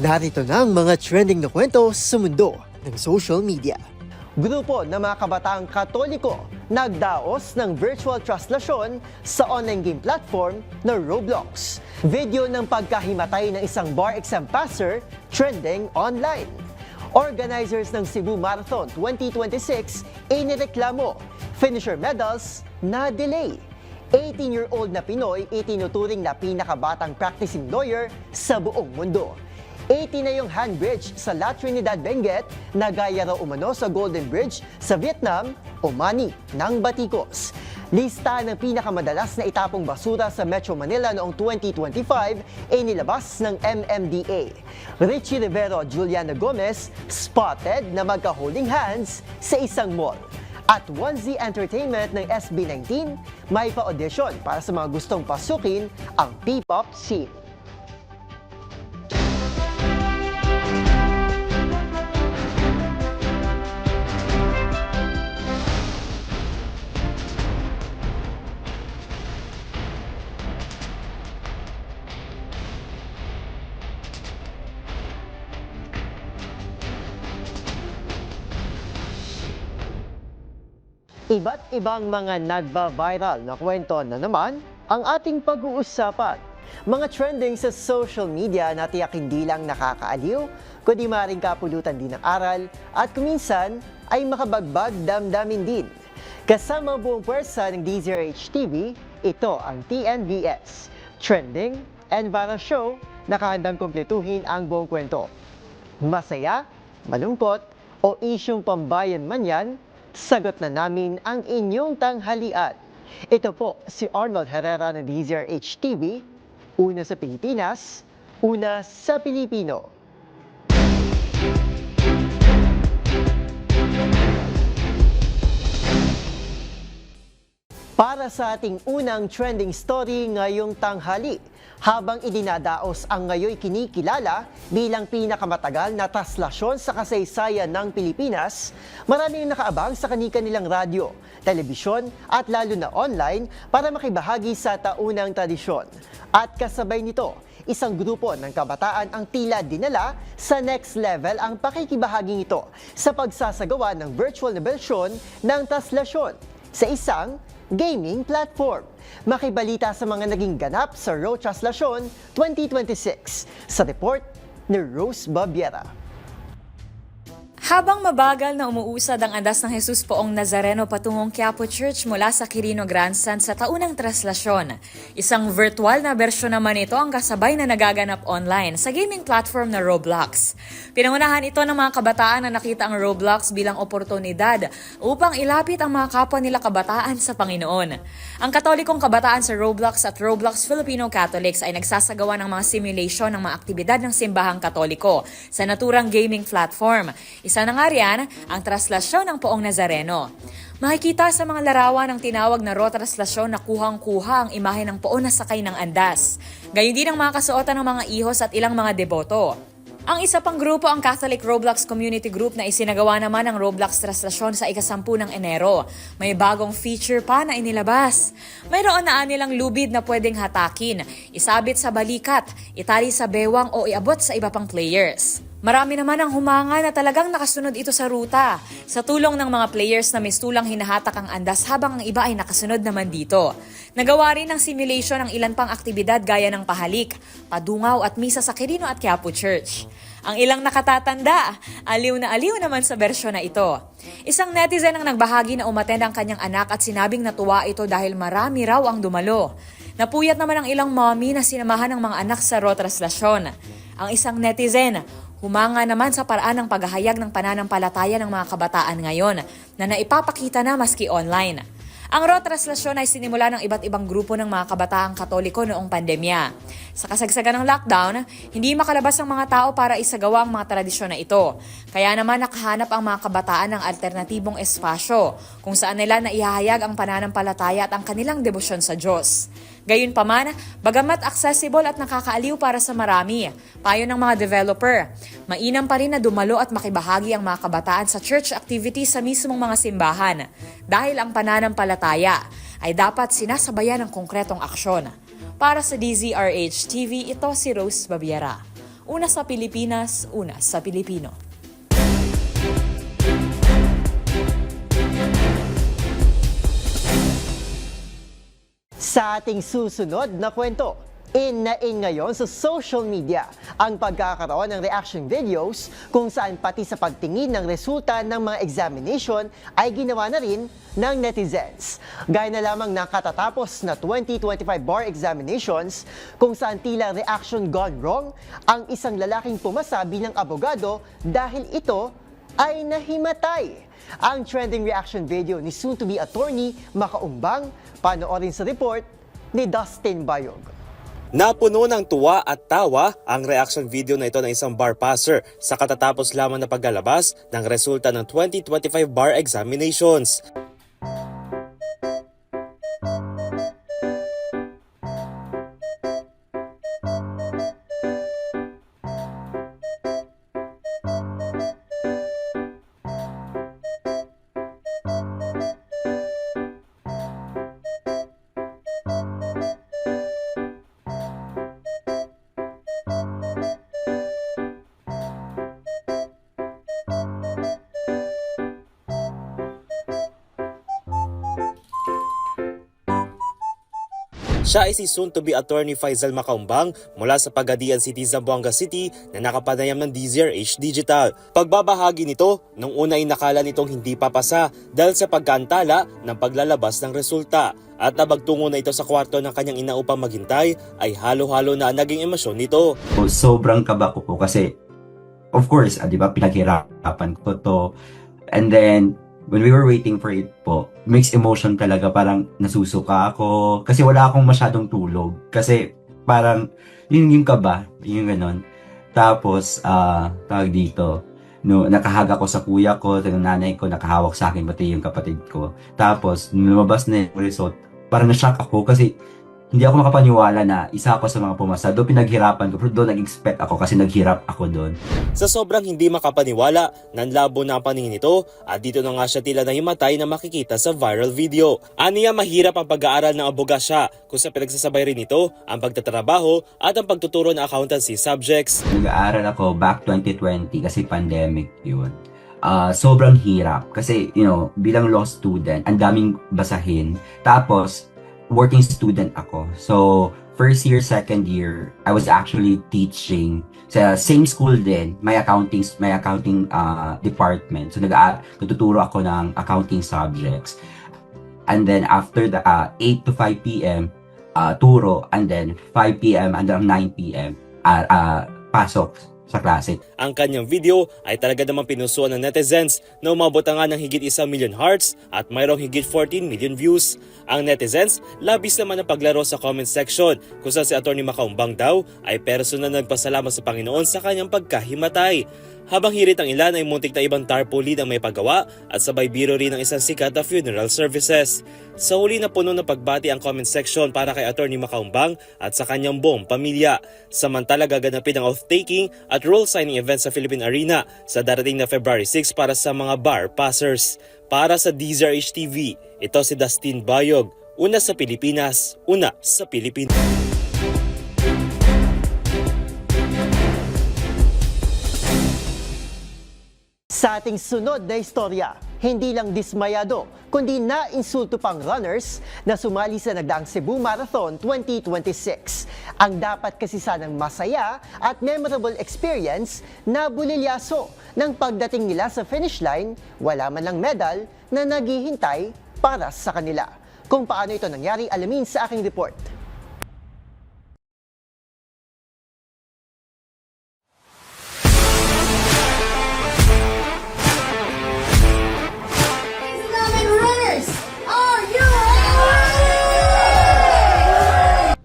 Narito na ang mga trending na kwento sa mundo ng social media. Grupo ng mga kabataang Katoliko nagdaos ng virtual translasyon sa online game platform na Roblox. Video ng pagkahimatay ng isang bar exam passer trending online. Organizers ng Cebu Marathon 2026 inireklamo, finisher medals na delay. 18-year-old na Pinoy itinuturing na pinakabatang practicing lawyer sa buong mundo. 80 na yung handbridge sa La Trinidad Benguet na gaya raw umano sa Golden Bridge sa Vietnam o Mani ng Batikos. Lista ng pinakamadalas na itapong basura sa Metro Manila noong 2025 ay nilabas ng MMDA. Richie Rivero at Juliana Gomez spotted na magka-holding hands sa isang mall. At 1Z Entertainment ng SB19 may pa-audition para sa mga gustong pasukin ang P-pop scene. Iba't ibang mga nagba-viral na kwento na naman ang ating pag-uusapan. Mga trending sa social media na tiyak hindi lang nakakaaliw, kundi maaaring kapulutan din ng aral at kuminsan ay makabagbag damdamin din. Kasama buong pwersa ng DZRH TV, ito ang TNVS, Trending and Viral Show na kahandang kumpletuhin ang buong kwento. Masaya, malungkot o isyong pambayan man yan, sagot na namin ang inyong tanghalian. Ito po si Arnold Herrera ng DZRH TV, una sa Pilipinas, una sa Pilipino. Para sa ating unang trending story ngayong tanghali, habang idinadaos ang ngayoy kinikilala bilang pinakamatagal na translasyon sa kasaysayan ng Pilipinas, maraming nakaabang sa kani-kanilang radyo, telebisyon at lalo na online para makibahagi sa taunang tradisyon. At kasabay nito, isang grupo ng kabataan ang tila dinala sa next level ang pakikibahaging ito sa pagsasagawa ng virtual na bersyon ng translasyon sa isang gaming platform. Makibalita sa mga naging ganap sa Raw Translasyon 2026 sa report ni Rose Babiera. Habang mabagal na umuusad ang andas ng Jesus Poong Nazareno patungong Quiapo Church mula sa Quirino Grandstand sa taunang translasyon, isang virtual na bersyon naman ito ang kasabay na nagaganap online sa gaming platform na Roblox. Pinangunahan ito ng mga kabataan na nakita ang Roblox bilang oportunidad upang ilapit ang mga kapwa nila kabataan sa Panginoon. Ang Katolikong kabataan sa Roblox at Roblox Filipino Catholics ay nagsasagawa ng mga simulation ng mga aktibidad ng simbahang Katoliko sa naturang gaming platform. Isa na nga riyan ang translasyon ng Poong Nazareno. Makikita sa mga larawan ng tinawag na raw translasyon na kuhang-kuha ang imahe ng poon na sakay ng andas. Gayon din ang mga kasuotan ng mga ihos at ilang mga deboto. Ang isa pang grupo ang Catholic Roblox Community Group na isinagawa naman ang Roblox translasyon sa ika-10 ng Enero. May bagong feature pa na inilabas. Mayroon na anilang lubid na pwedeng hatakin, isabit sa balikat, itali sa bewang o iabot sa iba pang players. Marami naman ang humanga na talagang nakasunod ito sa ruta. Sa tulong ng mga players na mistulang hinahatak ang andas habang ang iba ay nakasunod naman dito. Nagawa rin ng simulation ng ilan pang aktibidad gaya ng pahalik, padungaw at misa sa Quirino at Quiapo Church. Ang ilang nakatatanda, aliw na aliw naman sa bersyon na ito. Isang netizen ang nagbahagi na umattend ang kanyang anak at sinabing natuwa ito dahil marami raw ang dumalo. Napuyat naman ang ilang mommy na sinamahan ng mga anak sa raw translasyon. Ang isang netizen, humanga naman sa paraan ng paghahayag ng pananampalataya ng mga kabataan ngayon na naipapakita na maski online. Ang raw translasyon ay sinimula ng iba't ibang grupo ng mga kabataang Katoliko noong pandemya. Sa kasagsagan ng lockdown, hindi makalabas ang mga tao para isagawa ang mga tradisyon na ito. Kaya naman nakahanap ang mga kabataan ng alternatibong espasyo kung saan nila naihahayag ang pananampalataya at ang kanilang debosyon sa Diyos. Gayunpaman, bagamat accessible at nakakaaliw para sa marami, payo ng mga developer, mainam pa rin na dumalo at makibahagi ang mga kabataan sa church activities sa mismong mga simbahan dahil ang pananampalataya ay dapat sinasabayan ng konkretong aksyon. Para sa DZRH TV, ito si Rose Babiera. Una sa Pilipinas, una sa Pilipino. Sa ating susunod na kwento, in ngayon sa social media ang pagkakaroon ng reaction videos kung saan pati sa pagtingin ng resulta ng mga examination ay ginawa na rin ng netizens. Gaya na lamang ng katatapos na 2025 bar examinations kung saan tila reaction gone wrong ang isang lalaking pumasa bilang abogado dahil ito ay nahimatay. Ang trending reaction video ni soon-to-be attorney Makaumbang, panoorin sa report ni Dustin Bayog. Napuno ng tuwa at tawa ang reaction video na ito ng isang bar passer sa katatapos lamang na paglalabas ng resulta ng 2025 bar examinations. Siya ay si soon-to-be attorney Faisal Makaumbang mula sa Pagadian City, Zamboanga City na nakapanayam ng DZRH Digital. Pagbabahagi nito, nung una ay nakala nitong hindi papasa dahil sa pagkaantala ng paglalabas ng resulta. At nabagtungo na ito sa kwarto ng kanyang ina upang maghintay, ay halo-halo na naging emosyon nito. Sobrang kaba ko po kasi, of course, di ba, pinaghirapan ko to. And then, when we were waiting for it po, mixed emotion talaga, parang nasusuka ako. Kasi wala akong masyadong tulog. Kasi parang, yung kaba, yung ganon. Tapos, tawag dito, no, nakahaga ko sa kuya ko, yung nanay ko, nakahawak sa akin, pati yung kapatid ko. Tapos, nung lumabas na yung result, parang na-shock ako kasi hindi ako makapaniwala na isa ako sa mga pumasa. Doon pinaghirapan ko, pero doon nag-expect ako kasi naghirap ako doon. Sa sobrang hindi makapaniwala, nanlabo na ang paningin nito at dito na nga siya tila nahimatay na makikita sa viral video. Aniya mahirap ang pag-aaral ng abogasya kung sa pinagsasabay rin ito ang pagtatrabaho at ang pagtuturo ng accountancy subjects. Nag-aaral ako back 2020 kasi pandemic yun. Sobrang hirap kasi, bilang law student, ang daming basahin. Tapos, working student ako. So, first year, second year, I was actually teaching sa same school din, may accounting department. So, nagtuturo ako ng accounting subjects. And then, after the 8 to 5 p.m., turo, and then 5 p.m. hanggang 9 p.m., pasok sa klase. Ang kanyang video ay talaga namang pinusuan ng netizens na umabot nga ng higit 1 million hearts at mayroong higit 14 million views. Ang netizens, labis naman ang paglaro sa comment section kung saan si Atty. Makaumbang daw ay personal na nagpasalamat sa Panginoon sa kanyang pagkahimatay. Habang hirit ang ilan ay muntik na ibang tarpaulin ang may paggawa at sabay biro rin ng isang sikat na funeral services. Sa huli na puno ng pagbati ang comment section para kay Atty. Makaumbang at sa kanyang buong pamilya. Samantala gaganapin ang oath-taking at role signing event sa Philippine Arena sa darating na February 6 para sa mga bar passers. Para sa DZRH TV, ito si Dustin Bayog, una sa Pilipinas, una sa Pilipino. Sa ating sunod na istorya, hindi lang dismayado, kundi na-insulto pang runners na sumali sa nagdaang Cebu Marathon 2026. Ang dapat kasi sanang masaya at memorable experience na bulilyaso ng pagdating nila sa finish line, wala man lang medal na naghihintay para sa kanila. Kung paano ito nangyari, alamin sa aking report.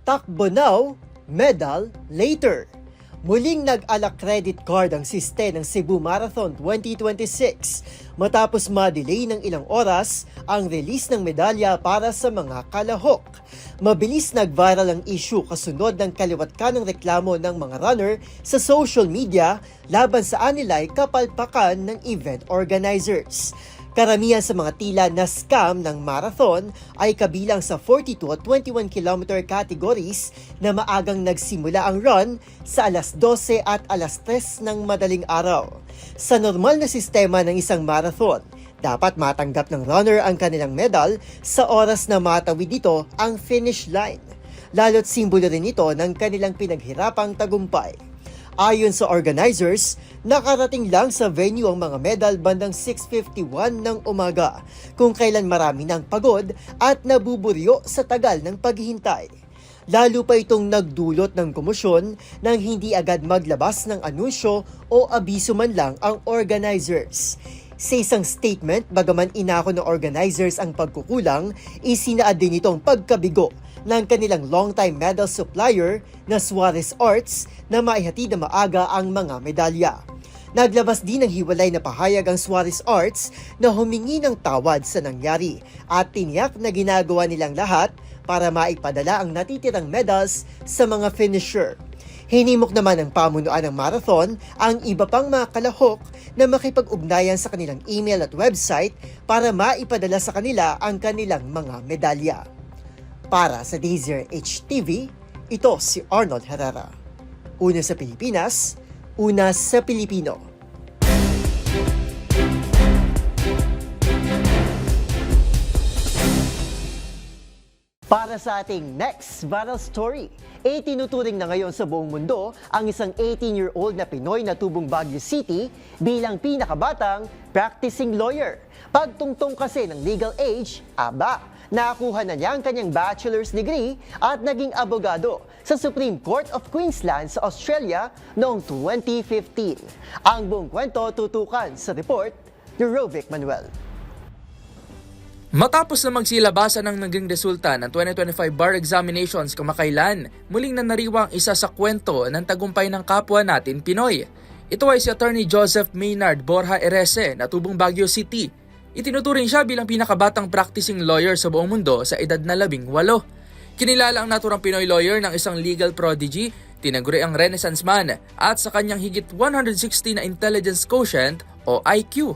Takbo now, medal later. Muling nag-ala credit card ang siste ng Cebu Marathon 2026 matapos ma-delay ng ilang oras ang release ng medalya para sa mga kalahok. Mabilis nag-viral ang issue kasunod ng kaliwat kanang reklamo ng mga runner sa social media laban sa anilay kapalpakan ng event organizers. Karamihan sa mga tila na scam ng marathon ay kabilang sa 42 at 21 kilometer categories na maagang nagsimula ang run sa alas 12 at alas 3 ng madaling araw. Sa normal na sistema ng isang marathon, dapat matanggap ng runner ang kanilang medal sa oras na matawid dito ang finish line. Lalo't simbolo rin ito ng kanilang pinaghirapang tagumpay. Ayon sa organizers, nakarating lang sa venue ang mga medal bandang 6:51 ng umaga, kung kailan marami ng pagod at nabuburyo sa tagal ng paghihintay. Lalo pa itong nagdulot ng komosyon nang hindi agad maglabas ng anunsyo o abiso man lang ang organizers. Sa isang statement, bagaman inako ng organizers ang pagkukulang, isinaad din itong pagkabigo ng kanilang long-time medal supplier na Suarez Arts na maihatid na maaga ang mga medalya. Naglabas din ng hiwalay na pahayag ang Suarez Arts na humingi ng tawad sa nangyari at tiniyak na ginagawa nilang lahat para maipadala ang natitirang medals sa mga finisher. Hinimok naman ng pamunuan ng marathon ang iba pang mga kalahok na makipag-ugnayan sa kanilang email at website para maipadala sa kanila ang kanilang mga medalya. Para sa DZRH TV, ito si Arnold Herrera. Una sa Pilipinas, una sa Pilipino. Para sa ating next viral story, tinuturing na ngayon sa buong mundo ang isang 18-year-old na Pinoy na tubong Baguio City bilang pinakabatang practicing lawyer. Pagtungtong kasi ng legal age, nakuha na niya ang kanyang bachelor's degree at naging abogado sa Supreme Court of Queensland sa Australia noong 2015. Ang buong kwento tutukan sa report ni Rovic Manuel. Matapos na magsilabasan ang naging resulta ng 2025 bar examinations kamakailan, muling nanariwa ang isa sa kwento ng tagumpay ng kapwa natin Pinoy. Ito ay si Attorney Joseph Maynard Borja Erese na tubong Baguio City. Itinuturing siya bilang pinakabatang practicing lawyer sa buong mundo sa edad na 18. Kinilala ang naturang Pinoy lawyer ng isang legal prodigy, tinaguri ang Renaissance man at sa kanyang higit 160 na intelligence quotient o IQ.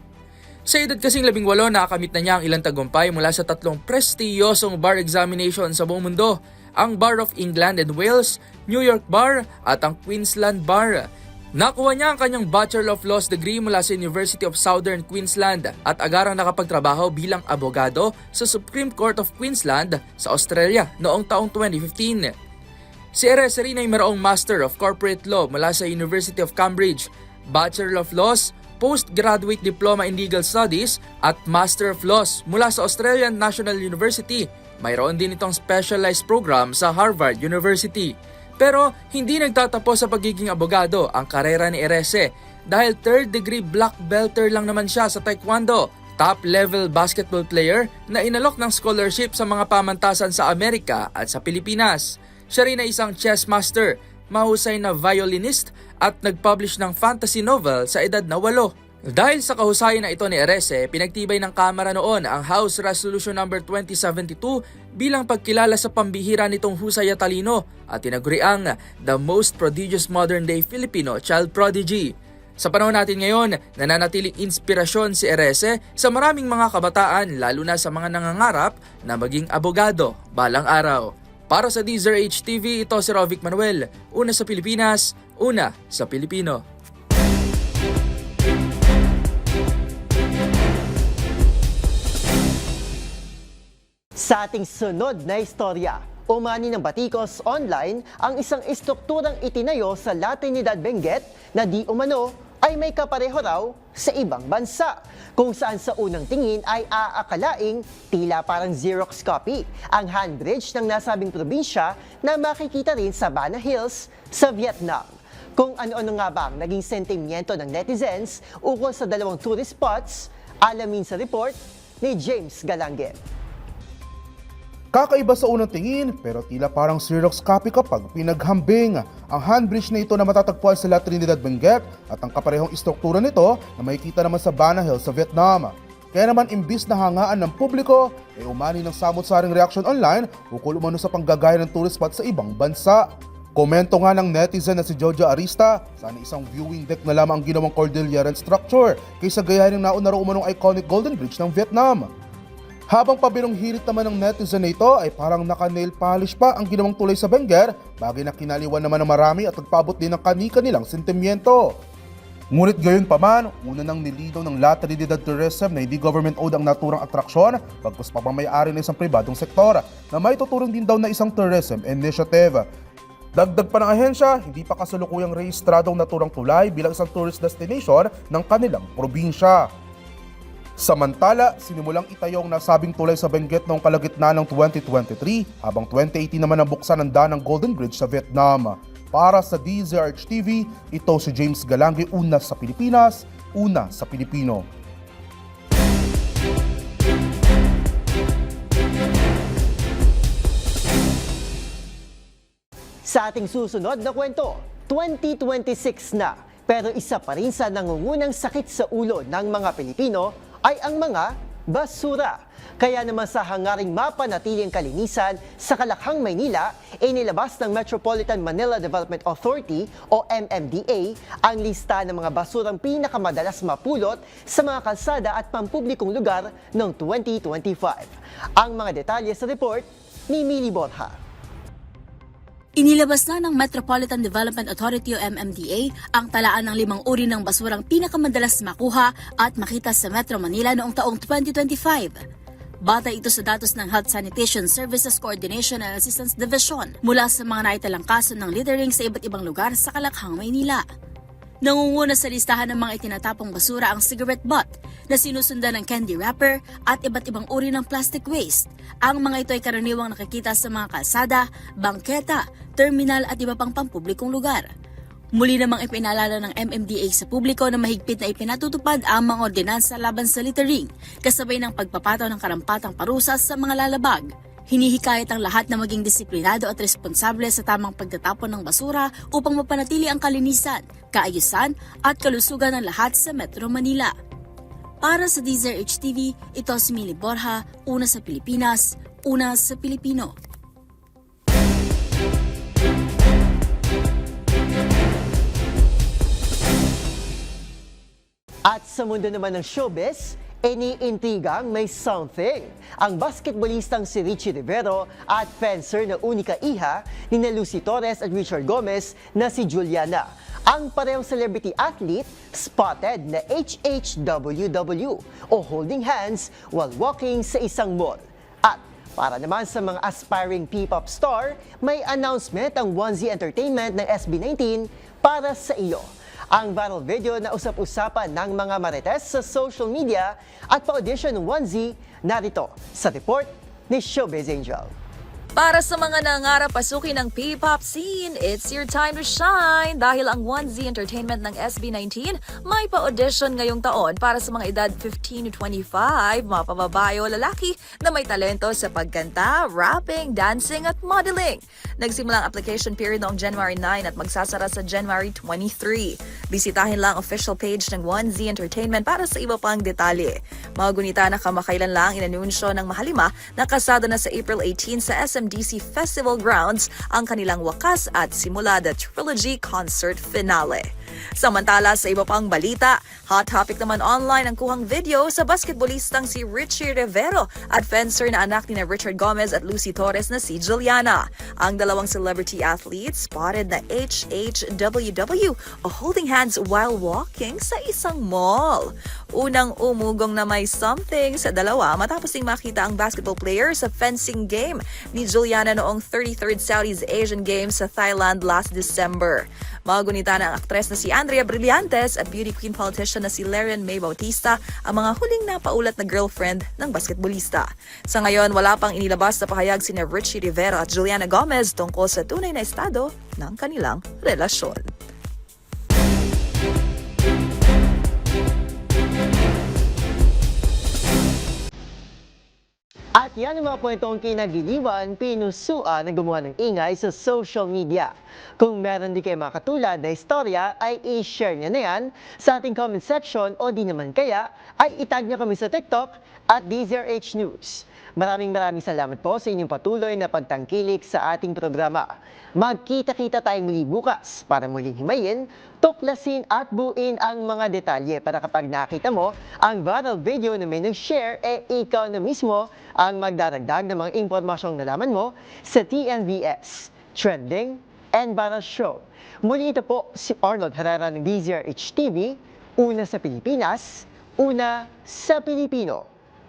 Sa edad kasing 18, nakakamit na niya ang ilang tagumpay mula sa 3 prestiyosong bar examination sa buong mundo, ang Bar of England and Wales, New York Bar at ang Queensland Bar. Nakuha niya ang kanyang Bachelor of Laws degree mula sa University of Southern Queensland at agarang nakapagtrabaho bilang abogado sa Supreme Court of Queensland sa Australia noong taong 2015. Si Erese rin ay mayroong Master of Corporate Law mula sa University of Cambridge, Bachelor of Laws, Postgraduate Diploma in Legal Studies at Master of Laws mula sa Australian National University. Mayroon din itong specialized program sa Harvard University. Pero hindi nagtatapos sa pagiging abogado ang karera ni Erese dahil 3rd degree black belter lang naman siya sa Taekwondo, top level basketball player na inalok ng scholarship sa mga pamantasan sa Amerika at sa Pilipinas. Siya rin ay isang chess master, mahusay na violinist at nag-publish ng fantasy novel sa edad na 8. Dahil sa kahusayan na ito ni Erese, pinagtibay ng Kamara noon ang House Resolution No. 2072 bilang pagkilala sa pambihira nitong husay at talino at tinaguri ang the most prodigious modern-day Filipino child prodigy. Sa panahon natin ngayon, nananatiling inspirasyon si Erese sa maraming mga kabataan lalo na sa mga nangangarap na maging abogado balang araw. Para sa DZRH TV, ito si Rovic Manuel, una sa Pilipinas, una sa Pilipino. Sa ating sunod na istorya, umani ng batikos online ang isang istrukturang itinayo sa La Trinidad Benguet na di umano ay may kapareho raw sa ibang bansa, kung saan sa unang tingin ay aakalaing tila parang Xerox copy ang handbridge ng nasabing probinsya na makikita rin sa Bana Hills sa Vietnam. Kung ano-ano nga ba ang naging sentimiento ng netizens ukol sa dalawang tourist spots, alamin sa report ni James Galange. Kakaiba sa unang tingin pero tila parang Xerox copy kapag pinaghambing. Ang handbridge na ito na matatagpuan sa La Trinidad Benguet at ang kaparehong istruktura nito na makikita naman sa Bana Hills sa Vietnam. Kaya naman imbis na hangaan ng publiko, ay umani ng samot-saring reaksyon online ukol umano sa panggagaya ng tourist spot sa ibang bansa. Komento nga ng netizen na si Jojo Arista, sana isang viewing deck na lamang ang ginawang Cordilleran structure kaysa gayahin ng nauna raw umanong iconic Golden Bridge ng Vietnam. Habang pabirong hirit naman ng netizen na ito ay parang naka-nail polish pa ang ginawang tulay sa Benguer, bagay na kinaliwan naman ng marami at nagpaabot din ng kani-kanilang sentimiento. Ngunit gayon pa man, una nang nilinaw ng La Trinidad Tourism na hindi government-owned ang naturang atraksyon, pagkus pa may-ari ng isang pribadong sektor na may tuturing din daw na isang tourism initiative. Dagdag pa ng ahensya, hindi pa kasalukuyang rehistradong naturang tulay bilang isang tourist destination ng kanilang probinsya. Samantala, sinimulang itayong nasabing tulay sa Benguet noong kalagitnaan ng 2023 habang 2018 naman ang buksan ng daan ng Golden Bridge sa Vietnam. Para sa DZRH TV, ito si James Galangi, una sa Pilipinas, una sa Pilipino. Sa ating susunod na kwento, 2026 na, pero isa pa rin sa nangungunang sakit sa ulo ng mga Pilipino ay ang mga basura. Kaya naman sa hangaring mapanatiling kalinisan sa Kalakhang, Maynila, inilabas ng Metropolitan Manila Development Authority o MMDA ang lista ng mga basurang pinakamadalas mapulot sa mga kalsada at pampublikong lugar noong 2025. Ang mga detalye sa report ni Mili Borja. Inilabas na ng Metropolitan Development Authority o MMDA ang talaan ng 5 uri ng basurang pinakamadalas makuha at makita sa Metro Manila noong taong 2025. Batay ito sa datos ng Health Sanitation Services Coordination and Assistance Division mula sa mga naitalang kaso ng littering sa iba't ibang lugar sa Kalakhang, Maynila. Nangunguna sa listahan ng mga itinatapong basura ang cigarette butt na sinusundan ng candy wrapper at iba't ibang uri ng plastic waste. Ang mga ito ay karaniwang nakikita sa mga kalsada, bangketa, terminal at iba pang pampublikong lugar. Muli namang ipinaalala ng MMDA sa publiko na mahigpit na ipinatutupad ang mga ordinansa laban sa littering, kasabay ng pagpapataw ng karampatang parusa sa mga lalabag. Hinihikayat ang lahat na maging disiplinado at responsable sa tamang pagtatapon ng basura upang mapanatili ang kalinisan, kaayusan at kalusugan ng lahat sa Metro Manila. Para sa DZRH TV, ito si Mili Borja, una sa Pilipinas, una sa Pilipino. At sa mundo naman ng showbiz, iniintrigang may something. Ang basketballistang si Richie Rivero at fencer na unika iha ni Lucy Torres at Richard Gomez na si Juliana. Ang parehong celebrity athlete spotted na HHWW o holding hands while walking sa isang mall. At para naman sa mga aspiring P-pop star, may announcement ang Onesie Entertainment ng SB19 para sa iyo. Ang viral video na usap-usapan ng mga marites sa social media at pa-audition ng Onesie, narito sa report ni Showbiz Angel. Para sa mga nangarap pasukin ng P-pop scene, it's your time to shine dahil ang Onesie Entertainment ng SB19 may pa-audition ngayong taon para sa mga edad 15 to 25, mga pababae o lalaki na may talento sa pagkanta, rapping, dancing at modeling. Nagsimula ang application period noong January 9 at magsasara sa January 23. Bisitahin lang official page ng Onesie Entertainment para sa iba pang detalye. Mga gunita na kamakailan lang inanunsyo ng Mahalima na kasado na sa April 18 sa SMDC Festival Grounds ang kanilang wakas at simula the Trilogy Concert Finale. Samantala sa iba pang balita, hot topic naman online ang kuhang video sa basketballistang si Richie Rivero at fencer na anak ni Richard Gomez at Lucy Torres na si Juliana. Ang dalawang celebrity athletes spotted na HHWW o holding hands while walking sa isang mall. Unang umugong na may something sa dalawa matapos ding makita ang basketball player sa fencing game ni Juliana noong 33rd Southeast Asian Games sa Thailand last December. Magunita na ang aktres na si Andrea Brillantes at beauty queen politician na si Larian May Bautista ang mga huling napaulat na girlfriend ng basketballista. Sa ngayon, wala pang inilabas na pahayag sina Richie Rivero at Juliana Gomez tungkol sa tunay na estado ng kanilang relasyon. At yan ang mga kwentong kinagiliwan, pinusuan ng gumawa ng ingay sa social media. Kung meron di kayo makatulad na istorya, ay i-share niyo na yan sa ating comment section o di naman kaya ay itag niyo kami sa TikTok at DZRH News. Maraming salamat po sa inyong patuloy na pagtangkilik sa ating programa. Magkita-kita tayong muli bukas para muling himayin, tuklasin at buuin ang mga detalye para kapag nakita mo ang viral video na may nag-share, ikaw na mismo ang magdaragdag ng mga impormasyong nalaman mo sa TNVS, Trending and Viral Show. Muli ito po si Arnold Herrera ng DZRH TV, una sa Pilipinas, una sa Pilipino.